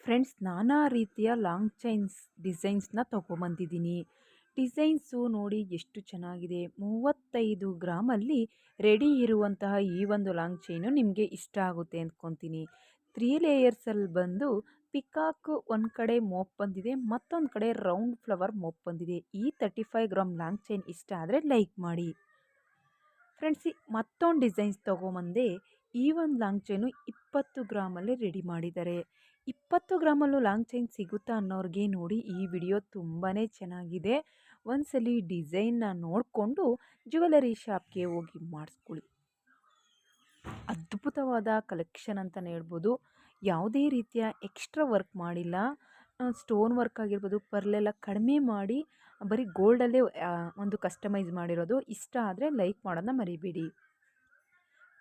Friends, ನಾನಾ ರೀತಿಯ long chains ಡಿಸೈನ್ಸ್ನ ತೊಗೊಂಬಂದಿದ್ದೀನಿ. Designs ನೋಡಿ ಎಷ್ಟು ಚೆನ್ನಾಗಿದೆ. 35 ಗ್ರಾಮಲ್ಲಿ ರೆಡಿ ಇರುವಂತಹ ಈ ಒಂದು ಲಾಂಗ್ ಚೈನು ನಿಮಗೆ ಇಷ್ಟ ಆಗುತ್ತೆ ಅಂದ್ಕೊತೀನಿ. 3 ಲೇಯರ್ಸಲ್ಲಿ ಬಂದು ಪಿಕಾಕ್ ಒಂದು ಕಡೆ ಮೋಪ್ ಬಂದಿದೆ, ಮತ್ತೊಂದು ಕಡೆ ರೌಂಡ್ ಫ್ಲವರ್ ಮೋಪ್ ಬಂದಿದೆ. ಈ 35 ಗ್ರಾಮ್ ಲಾಂಗ್ ಚೈನ್ ಇಷ್ಟ ಆದರೆ ಲೈಕ್ ಮಾಡಿ. ಫ್ರೆಂಡ್ಸ್, ಮತ್ತೊಂದು ಡಿಸೈನ್ಸ್ ತೊಗೊಂಬಂದೆ. ಈ ಒಂದು ಲಾಂಗ್ ಚೈನು 20 ಗ್ರಾಮಲ್ಲಿ ರೆಡಿ ಮಾಡಿದ್ದಾರೆ. 20 ಗ್ರಾಮಲ್ಲೂ ಲಾಂಗ್ ಚೈನ್ ಸಿಗುತ್ತಾ ಅನ್ನೋರಿಗೆ ನೋಡಿ ಈ ವಿಡಿಯೋ ತುಂಬಾ ಚೆನ್ನಾಗಿದೆ. ಒಂದ್ಸಲಿ ಡಿಸೈನ್ನ ನೋಡಿಕೊಂಡು ಜ್ಯುವೆಲರಿ ಶಾಪ್ಗೆ ಹೋಗಿ ಮಾಡಿಸ್ಕೊಳ್ಳಿ. ಅದ್ಭುತವಾದ ಕಲೆಕ್ಷನ್ ಅಂತಲೇ ಹೇಳ್ಬೋದು. ಯಾವುದೇ ರೀತಿಯ ಎಕ್ಸ್ಟ್ರಾ ವರ್ಕ್ ಮಾಡಿಲ್ಲ. ಸ್ಟೋನ್ ವರ್ಕ್ ಆಗಿರ್ಬೋದು, ಪರ್ಲೆಲ್ಲ ಕಡಿಮೆ ಮಾಡಿ ಬರೀ ಗೋಲ್ಡಲ್ಲೇ ಒಂದು ಕಸ್ಟಮೈಸ್ ಮಾಡಿರೋದು. ಇಷ್ಟ ಆದರೆ ಲೈಕ್ ಮಾಡೋದನ್ನ ಮರಿಬೇಡಿ.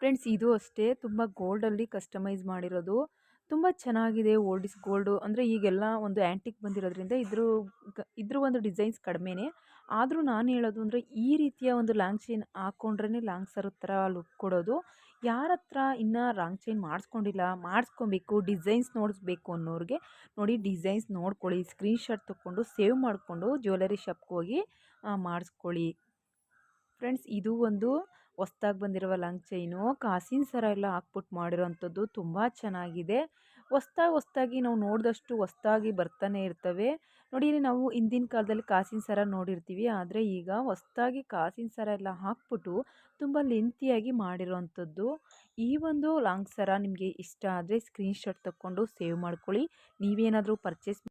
ಫ್ರೆಂಡ್ಸ್, ಇದು ಅಷ್ಟೇ ತುಂಬ ಗೋಲ್ಡಲ್ಲಿ ಕಸ್ಟಮೈಸ್ ಮಾಡಿರೋದು. ತುಂಬ ಚೆನ್ನಾಗಿದೆ. ಓಲ್ಡ್ ಇಸ್ ಗೋಲ್ಡು ಅಂದರೆ ಈಗೆಲ್ಲ ಒಂದು ಆ್ಯಂಟಿಕ್ ಬಂದಿರೋದ್ರಿಂದ ಇದ್ರ ಒಂದು ಡಿಸೈನ್ಸ್ ಕಡಿಮೆನೇ. ಆದರೂ ನಾನು ಹೇಳೋದು ಅಂದರೆ ಈ ರೀತಿಯ ಒಂದು ಲಾಂಗ್ ಚೈನ್ ಹಾಕ್ಕೊಂಡ್ರೇ ಲಾಂಗ್ ಸರದ ಥರ ಲುಕ್ ಕೊಡೋದು. ಯಾರ ಹತ್ರ ಇನ್ನೂ ಲಾಂಗ್ ಚೈನ್ ಮಾಡಿಸ್ಕೊಂಡಿಲ್ಲ, ಮಾಡಿಸ್ಕೊಬೇಕು, ಡಿಸೈನ್ಸ್ ನೋಡಿಸ್ಬೇಕು ಅನ್ನೋರಿಗೆ ನೋಡಿ ಡಿಸೈನ್ಸ್ ನೋಡ್ಕೊಳ್ಳಿ. ಸ್ಕ್ರೀನ್ಶಾಟ್ ತೊಗೊಂಡು ಸೇವ್ ಮಾಡಿಕೊಂಡು ಜ್ಯುವೆಲರಿ ಶಾಪ್ಗೆ ಹೋಗಿ ಮಾಡಿಸ್ಕೊಳ್ಳಿ. ಫ್ರೆಂಡ್ಸ್, ಇದು ಒಂದು ಹೊಸ್ದಾಗಿ ಬಂದಿರುವ ಲಾಂಗ್ ಚೈನು. ಕಾಸಿನ ಸರ ಎಲ್ಲ ಹಾಕ್ಬಿಟ್ಟು ಮಾಡಿರೋವಂಥದ್ದು. ತುಂಬ ಚೆನ್ನಾಗಿದೆ. ಹೊಸ್ದಾಗಿ ನಾವು ನೋಡಿದಷ್ಟು ಹೊಸ್ದಾಗಿ ಬರ್ತಾನೆ ಇರ್ತವೆ. ನೋಡಿ, ನಾವು ಹಿಂದಿನ ಕಾಲದಲ್ಲಿ ಕಾಸಿನ ಸರ ನೋಡಿರ್ತೀವಿ. ಆದರೆ ಈಗ ಹೊಸ್ದಾಗಿ ಕಾಸಿನ ಸರ ಎಲ್ಲ ಹಾಕ್ಬಿಟ್ಟು ತುಂಬ ಲೆಂತಿಯಾಗಿ ಮಾಡಿರೋವಂಥದ್ದು. ಈ ಒಂದು ಲಾಂಗ್ ಸರ ನಿಮಗೆ ಇಷ್ಟ ಆದರೆ ಸ್ಕ್ರೀನ್ಶಾಟ್ ತಗೊಂಡು ಸೇವ್ ಮಾಡ್ಕೊಳ್ಳಿ. ನೀವೇನಾದರೂ ಪರ್ಚೇಸ್